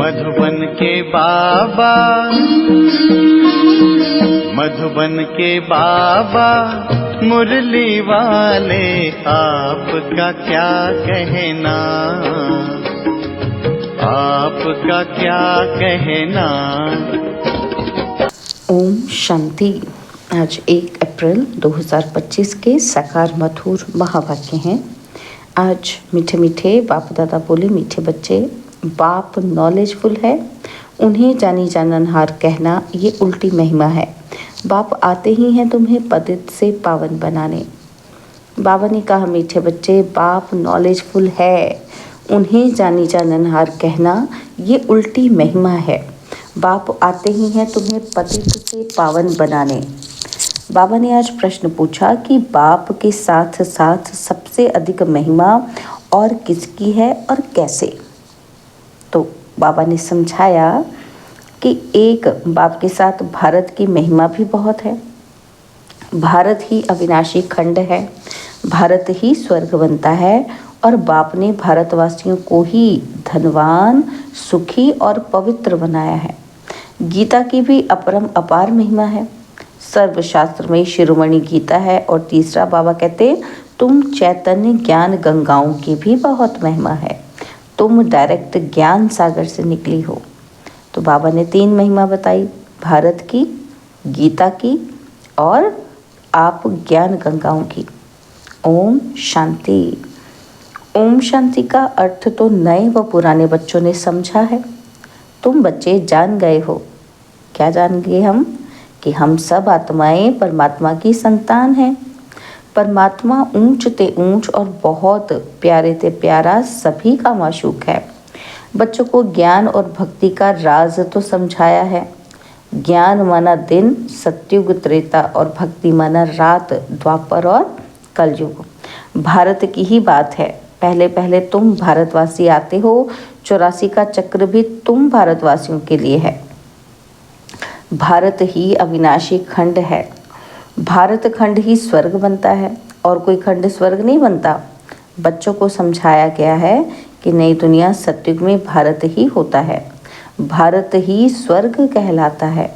मधुबन के बाबा, मधुबन के बाबा मुरली वाले, आपका क्या कहना, आपका क्या कहना। ओम शांति। आज 1 अप्रैल 2025 के साकार मधुर महावाक्य हैं। आज मीठे मीठे बाप दादा बोले, मीठे बच्चे, बाप नॉलेजफुल है, उन्हें जानी जाननहार कहना ये उल्टी महिमा है। बाप आते ही हैं तुम्हें पतित से पावन बनाने। बाबा ने कहा, मीठे बच्चे, बाप नॉलेजफुल है, उन्हें जानी जाननहार कहना ये उल्टी महिमा है। बाप आते ही हैं तुम्हें पतित से पावन बनाने। बाबा ने आज प्रश्न पूछा कि बाप के साथ साथ सबसे अधिक महिमा और किसकी है और कैसे। तो बाबा ने समझाया कि एक बाप के साथ भारत की महिमा भी बहुत है। भारत ही अविनाशी खंड है, भारत ही स्वर्ग बनता है और बाप ने भारतवासियों को ही धनवान, सुखी और पवित्र बनाया है। गीता की भी अपरम अपार महिमा है। सर्वशास्त्र में शिरोमणि गीता है। और तीसरा बाबा कहते, तुम चैतन्य ज्ञान गंगाओं की भी बहुत महिमा है, तुम डायरेक्ट ज्ञान सागर से निकली हो। तो बाबा ने 3 महिमा बताई, भारत की, गीता की और आप ज्ञान गंगाओं की। ओम शांति। ओम शांति का अर्थ तो नए व पुराने बच्चों ने समझा है। तुम बच्चे जान गए हो। क्या जान गए हम? कि हम सब आत्माएं परमात्मा की संतान हैं। परमात्मा ऊंच ते ऊंच और बहुत प्यारे ते प्यारा सभी का माशूक है। बच्चों को ज्ञान और भक्ति का राज तो समझाया है। ज्ञान माना दिन, सतयुग त्रेता, और भक्ति माना रात, द्वापर और कलयुग। भारत की ही बात है। पहले पहले तुम भारतवासी आते हो। 84 का चक्र भी तुम भारतवासियों के लिए है। भारत ही अविनाशी खंड है। भारत खंड ही स्वर्ग बनता है और कोई खंड स्वर्ग नहीं बनता। बच्चों को समझाया गया है कि नई दुनिया सतयुग में भारत ही होता है। भारत ही स्वर्ग कहलाता है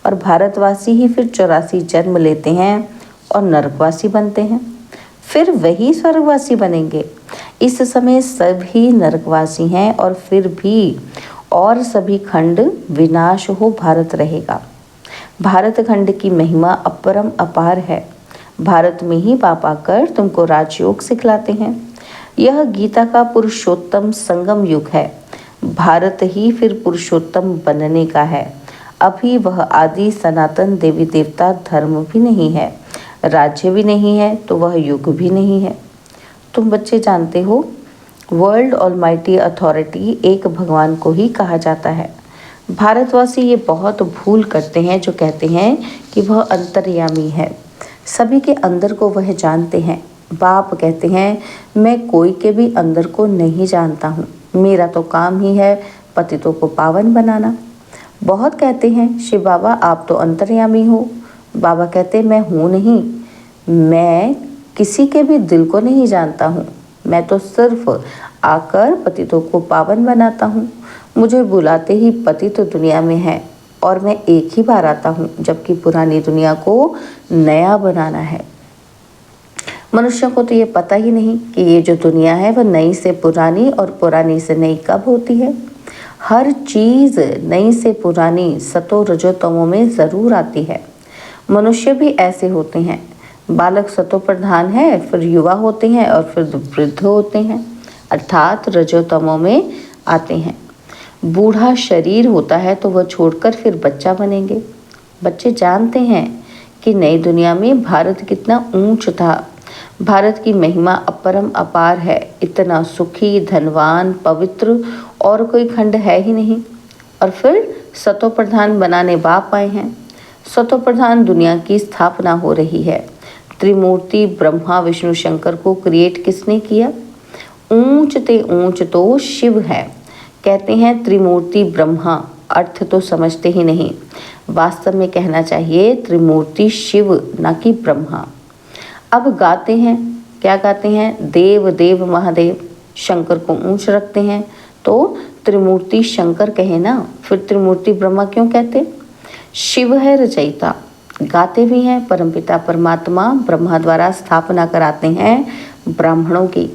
और भारतवासी ही फिर 84 जन्म लेते हैं और नरकवासी बनते हैं, फिर वही स्वर्गवासी बनेंगे। इस समय सभी नरकवासी हैं और फिर भी और सभी खंड विनाश हो भारत रहेगा। भारत खंड की महिमा अपरम अपार है। भारत में ही बाप आकर तुमको राजयोग सिखलाते हैं। यह गीता का पुरुषोत्तम संगम युग है। भारत ही फिर पुरुषोत्तम बनने का है। अभी वह आदि सनातन देवी देवता धर्म भी नहीं है, राज्य भी नहीं है, तो वह युग भी नहीं है। तुम बच्चे जानते हो, वर्ल्ड ऑलमाइटी अथॉरिटी एक भगवान को ही कहा जाता है। भारतवासी ये बहुत भूल करते हैं जो कहते हैं कि वह अंतर्यामी है, सभी के अंदर को वह जानते हैं। बाप कहते हैं, मैं कोई के भी अंदर को नहीं जानता हूँ, मेरा तो काम ही है पतितों को पावन बनाना। बहुत कहते हैं, शिव बाबा आप तो अंतर्यामी हो। बाबा कहते, मैं हूँ नहीं, मैं किसी के भी दिल को नहीं जानता हूँ, मैं तो सिर्फ आकर पतितों को पावन बनाता हूँ। मुझे बुलाते ही पतित दुनिया में है और मैं एक ही बार आता हूँ, जबकि पुरानी दुनिया को नया बनाना है। मनुष्यों को तो ये पता ही नहीं कि ये जो दुनिया है वह नई से पुरानी और पुरानी से नई कब होती है। हर चीज़ नई से पुरानी सतो रजो तमो में ज़रूर आती है। मनुष्य भी ऐसे होते हैं। बालक सतो प्रधान है, फिर युवा होते हैं और फिर वृद्ध होते हैं, अर्थात रजोतमो में आते हैं। बूढ़ा शरीर होता है तो वह छोड़कर फिर बच्चा बनेंगे। बच्चे जानते हैं कि नई दुनिया में भारत कितना ऊंच था। भारत की महिमा अपरम अपार है। इतना सुखी, धनवान, पवित्र और कोई खंड है ही नहीं। और फिर सतो प्रधान बनाने बाप आए हैं। सतो प्रधान दुनिया की स्थापना हो रही है। त्रिमूर्ति ब्रह्मा विष्णु शंकर को क्रिएट किसने किया? ऊंच ते ऊंच तो शिव है। कहते हैं त्रिमूर्ति ब्रह्मा, अर्थ तो समझते ही नहीं। वास्तव में कहना चाहिए त्रिमूर्ति शिव, ना कि ब्रह्मा। अब गाते हैं, क्या गाते हैं? देव देव महादेव। शंकर को ऊंच रखते हैं तो त्रिमूर्ति शंकर कहे ना, फिर त्रिमूर्ति ब्रह्मा क्यों कहते? शिव है रचयिता, गाते भी हैं परमपिता परमात्मा ब्रह्मा द्वारा स्थापना कराते हैं ब्राह्मणों की।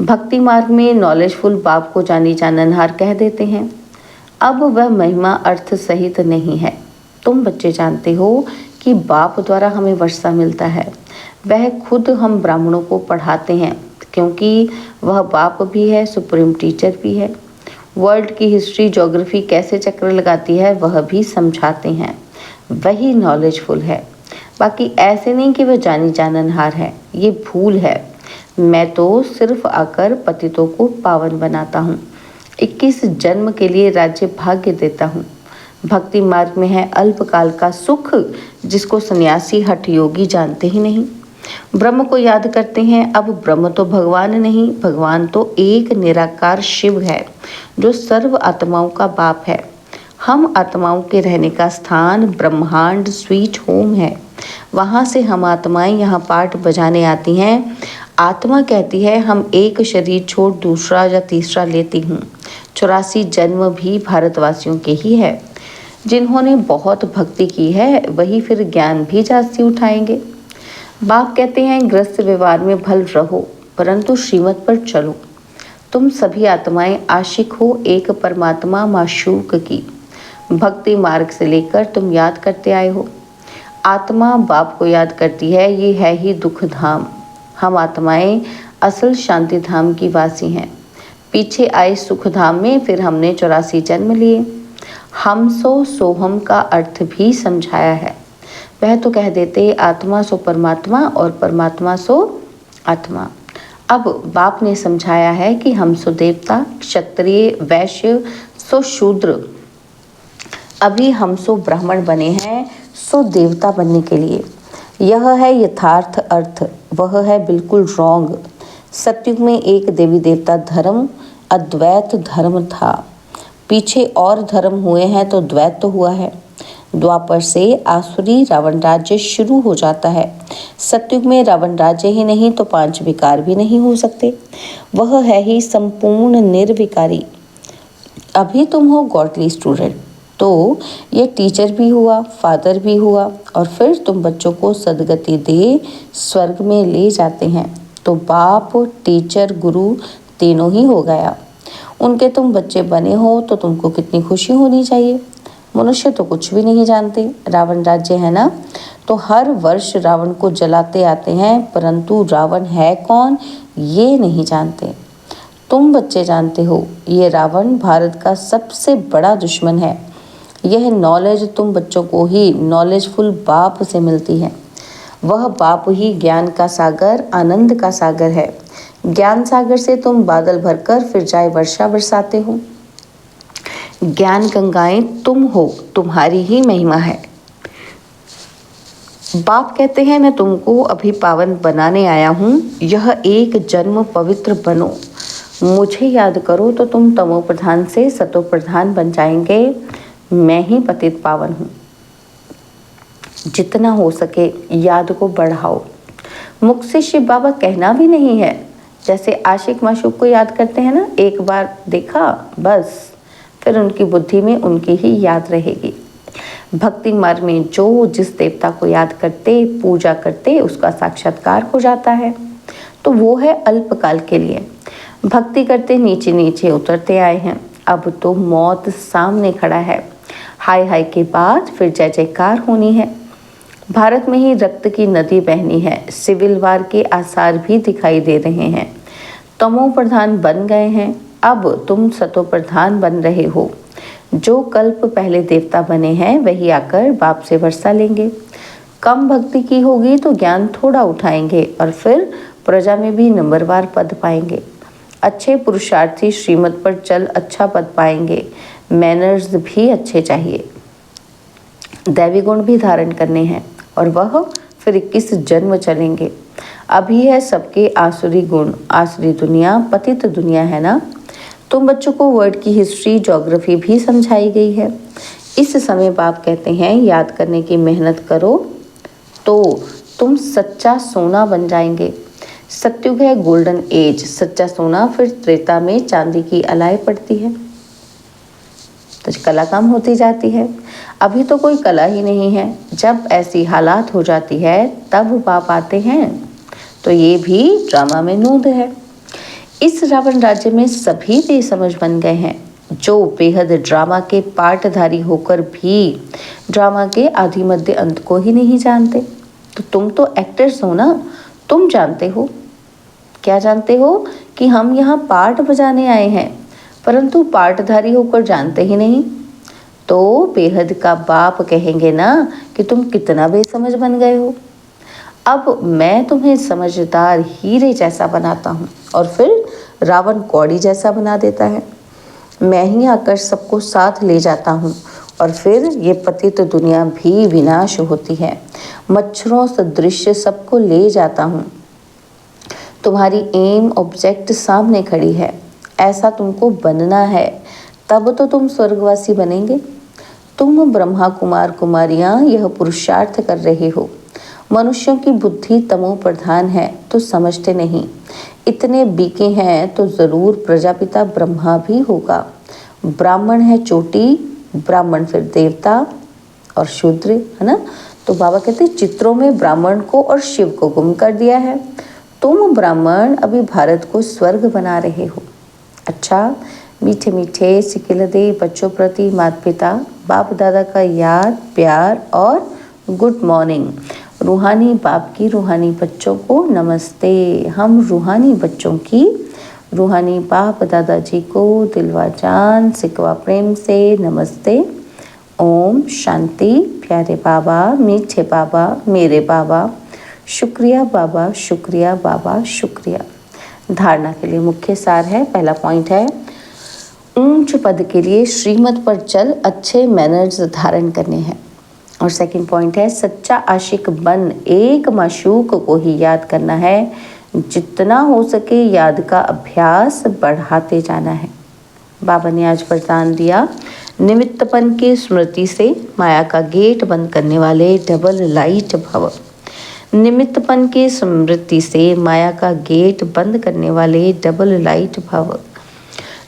भक्ति मार्ग में नॉलेजफुल बाप को जानी जाननहार कह देते हैं। अब वह महिमा अर्थ सहित नहीं है। तुम बच्चे जानते हो कि बाप द्वारा हमें वर्षा मिलता है, वह खुद हम ब्राह्मणों को पढ़ाते हैं, क्योंकि वह बाप भी है, सुप्रीम टीचर भी है। वर्ल्ड की हिस्ट्री ज्योग्राफी कैसे चक्कर लगाती है वह भी समझाते हैं, वही नॉलेजफुल है। बाकी ऐसे नहीं कि वह जानी जाननहार है, ये भूल है। मैं तो सिर्फ आकर पतितों को पावन बनाता हूँ, 21 जन्म के लिए राज्य भाग्य देता हूँ। भक्ति मार्ग में है अल्पकाल का सुख, जिसको सन्यासी हठ योगी जानते ही नहीं। ब्रह्म को याद करते हैं। अब ब्रह्म तो भगवान नहीं, भगवान तो एक निराकार शिव है, जो सर्व आत्माओं का बाप है। हम आत्माओं के रहने का स्थान ब्रह्मांड स्वीट होम है। वहाँ से हम आत्माएं यहाँ पाठ बजाने आती हैं। आत्मा कहती है हम एक शरीर छोड़ दूसरा या तीसरा लेती हूँ। 84 जन्म भी भारतवासियों के ही है। जिन्होंने बहुत भक्ति की है वही फिर ज्ञान भी जास्ती उठाएंगे। बाप कहते हैं ग्रस्त व्यवहार में भल रहो, परंतु श्रीमत पर चलो। तुम सभी आत्माएं आशिक हो एक परमात्मा माशूक की। भक्ति मार्ग से लेकर तुम याद करते आए हो। आत्मा बाप को याद करती है, ये है ही दुख धाम। हम आत्माएं असल शांति धाम की वासी हैं। पीछे आए सुख धाम में फिर हमने 84 जन्म लिए। हम सो सोहम का अर्थ भी समझाया है। वह तो कह देते आत्मा सो परमात्मा और परमात्मा सो आत्मा। अब बाप ने समझाया है कि हम सो देवता, क्षत्रिय, वैश्य सो शूद्र। अभी हम सो ब्राह्मण बने हैं सो देवता बनने के लिए। यह है यथार्थ अर्थ, वह है बिल्कुल रॉन्ग। सतयुग में एक देवी देवता धर्म अद्वैत धर्म था। पीछे और धर्म हुए हैं तो द्वैत तो हुआ है। द्वापर से आसुरी रावण राज्य शुरू हो जाता है। सतयुग में रावण राज्य ही नहीं तो 5 विकार भी नहीं हो सकते। वह है ही संपूर्ण निर्विकारी। अभी तुम हो गॉडली स्टूडेंट, तो ये टीचर भी हुआ, फादर भी हुआ, और फिर तुम बच्चों को सदगति दे स्वर्ग में ले जाते हैं। तो बाप, टीचर, गुरु तीनों ही हो गया। उनके तुम बच्चे बने हो तो तुमको कितनी खुशी होनी चाहिए। मनुष्य तो कुछ भी नहीं जानते। रावण राज्य है ना, तो हर वर्ष रावण को जलाते आते हैं, परंतु रावण है कौन ये नहीं जानते। तुम बच्चे जानते हो, ये रावण भारत का सबसे बड़ा दुश्मन है। यह नॉलेज तुम बच्चों को ही नॉलेजफुल बाप से मिलती है। वह बाप ही ज्ञान का सागर, आनंद का सागर है। ज्ञान सागर से तुम बादल भरकर फिर जाए वर्षा बरसाते हो। ज्ञान गंगाएं तुम हो, तुम्हारी ही महिमा है। बाप कहते हैं मैं तुमको अभी पावन बनाने आया हूँ। यह एक जन्म पवित्र बनो, मुझे याद करो तो तुम तमो प्रधान से सतो प्रधान बन जाएंगे। मैं ही पतित पावन हूँ। जितना हो सके याद को बढ़ाओ। मुख से शिव बाबा कहना भी नहीं है। जैसे आशिक माशूक को याद करते हैं ना, एक बार देखा बस, फिर उनकी बुद्धि में उनकी ही याद रहेगी। भक्ति मार्ग में जो जिस देवता को याद करते, पूजा करते, उसका साक्षात्कार हो जाता है। तो वो है अल्पकाल के लिए। भक्ति करते नीचे नीचे उतरते आए हैं। अब तो मौत सामने खड़ा है। हाय हाय के बाद फिर जय जयकार होनी है। भारत में ही रक्त की नदी बहनी है। सिविल वार के आसार भी दिखाई दे रहे हैं। तमो प्रधान बन गए हैं, अब तुम सतो प्रधान बन रहे हो। जो कल्प पहले देवता बने हैं वही आकर बाप से वर्षा लेंगे। कम भक्ति की होगी तो ज्ञान थोड़ा उठाएंगे और फिर प्रजा में भी नंबरवार पद पाएंगे। अच्छे पुरुषार्थी श्रीमत पर चल अच्छा पद पाएंगे। मैनर्स भी अच्छे चाहिए, दैवी गुण भी धारण करने हैं, और वह फिर 21 जन्म चलेंगे। अभी है सबके आसुरी गुण। आसुरी दुनिया पतित दुनिया है ना। तुम बच्चों को वर्ड की हिस्ट्री ज्योग्राफी भी समझाई गई है। इस समय बाप कहते हैं याद करने की मेहनत करो तो तुम सच्चा सोना बन जाएंगे। सतयुग है गोल्डन एज, सच्चा सोना। फिर त्रेता में चांदी की अलाई पड़ती है। कला कम होती जाती है। अभी तो कोई कला ही नहीं है। जब ऐसी हालात हो जाती है तब बाप आते हैं। तो ये भी ड्रामा में नूंद है। इस रावण राज्य में सभी बेसमझ बन गए हैं, जो बेहद ड्रामा के पाठधारी होकर भी ड्रामा के आदि मध्य अंत को ही नहीं जानते। तो तुम तो एक्टर्स हो ना, तुम जानते हो। क्या जानते हो? कि हम यहाँ पाठ बजाने आए हैं, परंतु पाठधारी होकर जानते ही नहीं। तो बेहद का बाप कहेंगे ना कि तुम कितना बेसमझ बन गए हो। अब मैं तुम्हें समझदार हीरे जैसा बनाता हूँ और फिर रावण कौड़ी जैसा बना देता है। मैं ही आकर सबको साथ ले जाता हूँ और फिर ये पतित दुनिया भी विनाश होती है। मच्छरों सदृश सबको ले जाता हूँ। तुम्हारी एम ऑब्जेक्ट सामने खड़ी है, ऐसा तुमको बनना है, तब तो तुम स्वर्गवासी बनेंगे। तुम ब्रह्मा कुमार कुमारियाँ यह पुरुषार्थ कर रहे हो। मनुष्यों की बुद्धि तमो प्रधान है तो समझते नहीं। इतने बीके हैं तो जरूर प्रजापिता ब्रह्मा भी होगा। ब्राह्मण है चोटी, ब्राह्मण फिर देवता और शूद्र, है ना। तो बाबा कहते चित्रों में ब्राह्मण को और शिव को गुम कर दिया है। तुम ब्राह्मण अभी भारत को स्वर्ग बना रहे हो। अच्छा, मीठे मीठे सिकिलदे बच्चों प्रति माता पिता बाप दादा का याद प्यार और गुड मॉर्निंग। रूहानी बाप की रूहानी बच्चों को नमस्ते। हम रूहानी बच्चों की रूहानी बाप दादाजी को दिलवा जान सिकवा प्रेम से नमस्ते। ओम शांति। प्यारे बाबा, मीठे बाबा, मेरे बाबा, शुक्रिया बाबा, शुक्रिया बाबा, शुक्रिया। धारणा के लिए मुख्य सार है। पहला पॉइंट है ऊंच पद के लिए श्रीमत पर चल अच्छे मैनर्स धारण करने हैं। और सेकंड पॉइंट है सच्चा आशिक बन एक माशूक को ही याद करना है। जितना हो सके याद का अभ्यास बढ़ाते जाना है। बाबा ने आज वरदान दिया, निमित्तपन की स्मृति से माया का गेट बंद करने वाले डबल लाइट भव। निमित्तपन की स्मृति से माया का गेट बंद करने वाले डबल लाइट भव।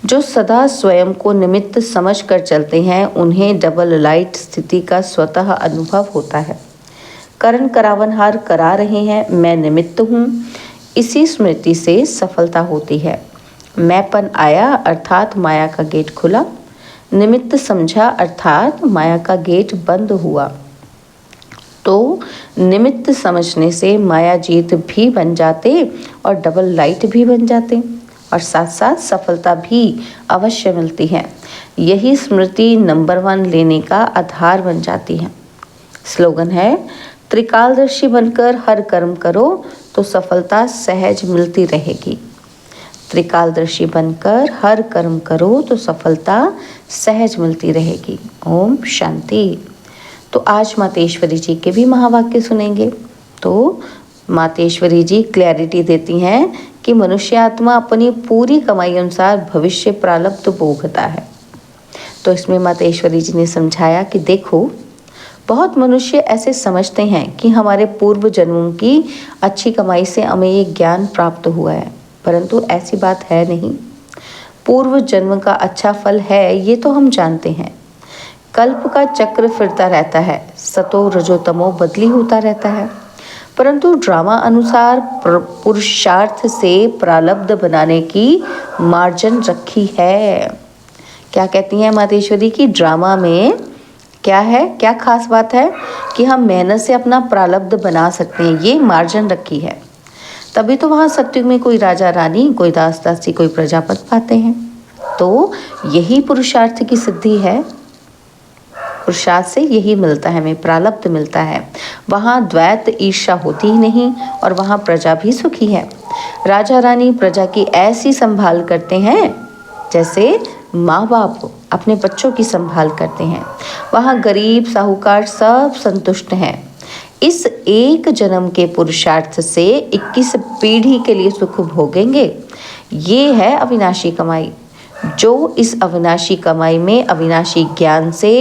जो सदा स्वयं को निमित्त समझ कर चलते हैं उन्हें डबल लाइट स्थिति का स्वतः अनुभव होता है। करण करावनहार करा रहे हैं, मैं निमित्त हूँ, इसी स्मृति से सफलता होती है। मैंपन आया अर्थात माया का गेट खुला, निमित्त समझा अर्थात माया का गेट बंद हुआ। तो निमित्त समझने से माया जीत भी बन जाते और डबल लाइट भी बन जाते और साथ साथ सफलता भी अवश्य मिलती है। यही स्मृति नंबर 1 लेने का आधार बन जाती है। स्लोगन है त्रिकालदर्शी बनकर हर कर्म करो तो सफलता सहज मिलती रहेगी। त्रिकालदर्शी बनकर हर कर्म करो तो सफलता सहज मिलती रहेगी। ओम शांति। तो आज मातेश्वरी जी के भी महावाक्य सुनेंगे। तो मातेश्वरी जी क्लैरिटी देती हैं कि मनुष्य आत्मा अपनी पूरी कमाई अनुसार भविष्य प्रारब्ध भोगता है। तो इसमें मातेश्वरी जी ने समझाया कि देखो, बहुत मनुष्य ऐसे समझते हैं कि हमारे पूर्व जन्मों की अच्छी कमाई से हमें ये ज्ञान प्राप्त हुआ है, परंतु ऐसी बात है नहीं। पूर्व जन्म का अच्छा फल है ये तो हम जानते हैं। कल्प का चक्र फिरता रहता है, सतो रजो तमो बदली होता रहता है, परंतु ड्रामा अनुसार पुरुषार्थ से प्रारब्ध बनाने की मार्जिन रखी है। क्या कहती हैं मातेश्वरी की ड्रामा में क्या है, क्या खास बात है कि हम मेहनत से अपना प्रारब्ध बना सकते हैं, ये मार्जिन रखी है। तभी तो वहाँ सत्युग में कोई राजा रानी, कोई दास दासी, कोई प्रजापत पाते हैं। तो यही पुरुषार्थ की सिद्धि है। पुरुषार्थ से यही मिलता है, हमें प्रारब्ध मिलता है। वहाँ द्वैत ईर्ष्या होती ही नहीं और वहाँ प्रजा भी सुखी है। राजा रानी प्रजा की ऐसी संभाल करते हैं जैसे माँ बाप अपने बच्चों की संभाल करते हैं। वहाँ गरीब साहूकार सब संतुष्ट हैं। इस एक जन्म के पुरुषार्थ से 21 पीढ़ी के लिए सुख भोगेंगे। ये है अविनाशी कमाई। जो इस अविनाशी कमाई में अविनाशी ज्ञान से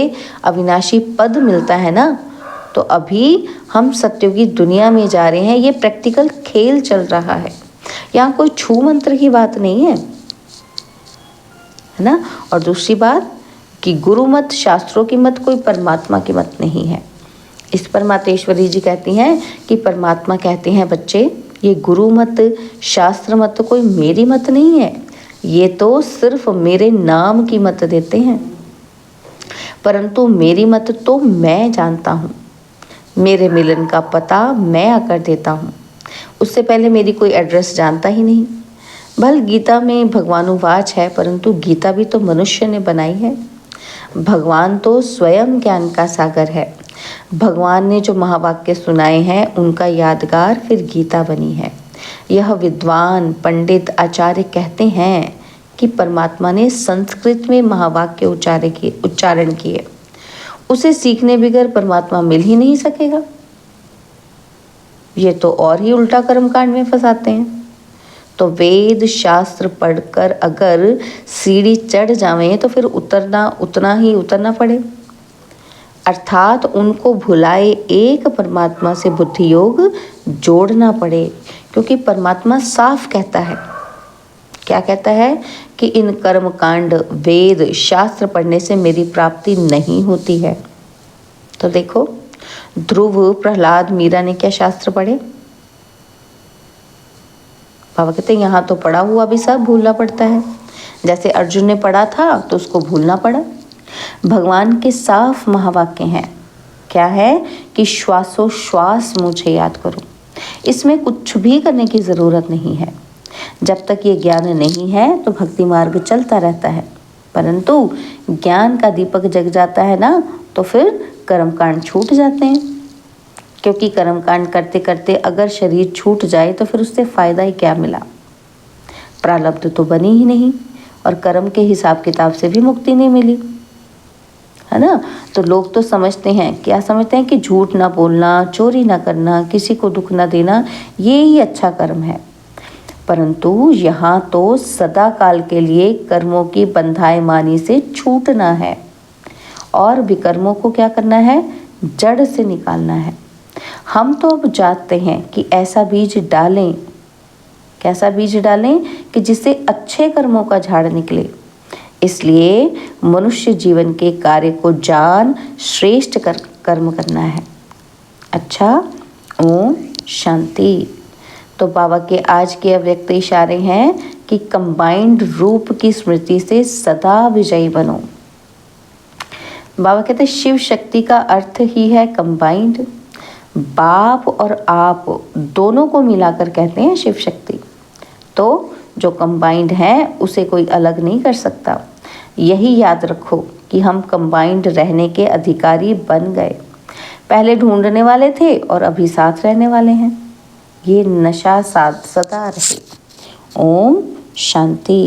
अविनाशी पद मिलता है ना, तो अभी हम सत्युगी दुनिया में जा रहे हैं। ये प्रैक्टिकल खेल चल रहा है, यहाँ कोई छू मंत्र की बात नहीं है, है ना। और दूसरी बात, कि गुरु मत, शास्त्रों की मत कोई परमात्मा की मत नहीं है। इस पर मातेश्वरी जी कहती हैं कि परमात्मा कहते हैं बच्चे, ये गुरु मत, शास्त्र मत तो कोई मेरी मत नहीं है, ये तो सिर्फ मेरे नाम की मत देते हैं, परंतु मेरी मत तो मैं जानता हूँ, मेरे मिलन का पता मैं आकर देता हूँ, उससे पहले मेरी कोई एड्रेस जानता ही नहीं। भल गीता में भगवानुवाच है, परंतु गीता भी तो मनुष्य ने बनाई है। भगवान तो स्वयं ज्ञान का सागर है। भगवान ने जो महावाक्य सुनाए हैं उनका यादगार फिर गीता बनी है। यह विद्वान पंडित आचार्य कहते हैं कि परमात्मा ने संस्कृत में महावाक्य उच्चारण किए, उसे सीखने बगैर परमात्मा मिल ही नहीं सकेगा। ये तो और ही उल्टा कर्मकांड में फंसाते हैं। तो वेद शास्त्र पढ़कर अगर सीढ़ी चढ़ जावें तो फिर उतना ही उतरना पड़े, अर्थात उनको भुलाए एक परमात्मा से बुद्धि योग जोड़ना पड़े, क्योंकि परमात्मा साफ कहता है, क्या कहता है कि इन कर्म कांड वेद शास्त्र पढ़ने से मेरी प्राप्ति नहीं होती है। तो देखो, ध्रुव, प्रहलाद, मीरा ने क्या शास्त्र पढ़े? बाबा कहते हैं यहाँ तो पढ़ा हुआ भी सब भूलना पड़ता है। जैसे अर्जुन ने पढ़ा था तो उसको भूलना पड़ा। भगवान के साफ महावाक्य हैं, क्या है कि श्वासोश्वास मुझे याद करो। इसमें कुछ भी करने की ज़रूरत नहीं है। जब तक ये ज्ञान नहीं है तो भक्ति मार्ग चलता रहता है, परंतु ज्ञान का दीपक जग जाता है ना, तो फिर कर्मकांड छूट जाते हैं। क्योंकि कर्मकांड करते करते अगर शरीर छूट जाए तो फिर उससे फ़ायदा ही क्या मिला? प्रारब्ध तो बनी ही नहीं और कर्म के हिसाब किताब से भी मुक्ति नहीं मिली, है ना। तो लोग तो समझते हैं, क्या समझते हैं कि झूठ ना बोलना, चोरी ना करना, किसी को दुख ना देना, ये ही अच्छा कर्म है। परंतु यहाँ तो सदा काल के लिए कर्मों की बंधायमानी से छूटना है और विकर्मों को क्या करना है? जड़ से निकालना है। हम तो अब जानते हैं कि ऐसा बीज डालें, कैसा बीज डालें कि जिससे अच्छे कर्मों का झाड़ निकले। इसलिए मनुष्य जीवन के कार्य को जान श्रेष्ठ कर्म करना है। अच्छा, ओम शांति। तो बाबा के आज के अव्यक्त इशारे हैं कि कंबाइंड रूप की स्मृति से सदा विजयी बनो। बाबा कहते हैं शिव शक्ति का अर्थ ही है कंबाइंड। बाप और आप दोनों को मिलाकर कहते हैं शिव शक्ति। तो जो कंबाइंड है उसे कोई अलग नहीं कर सकता। यही याद रखो कि हम कंबाइंड रहने के अधिकारी बन गए। पहले ढूंढने वाले थे और अभी साथ रहने वाले हैं। ये नशा सदा रहे। ओम शांति।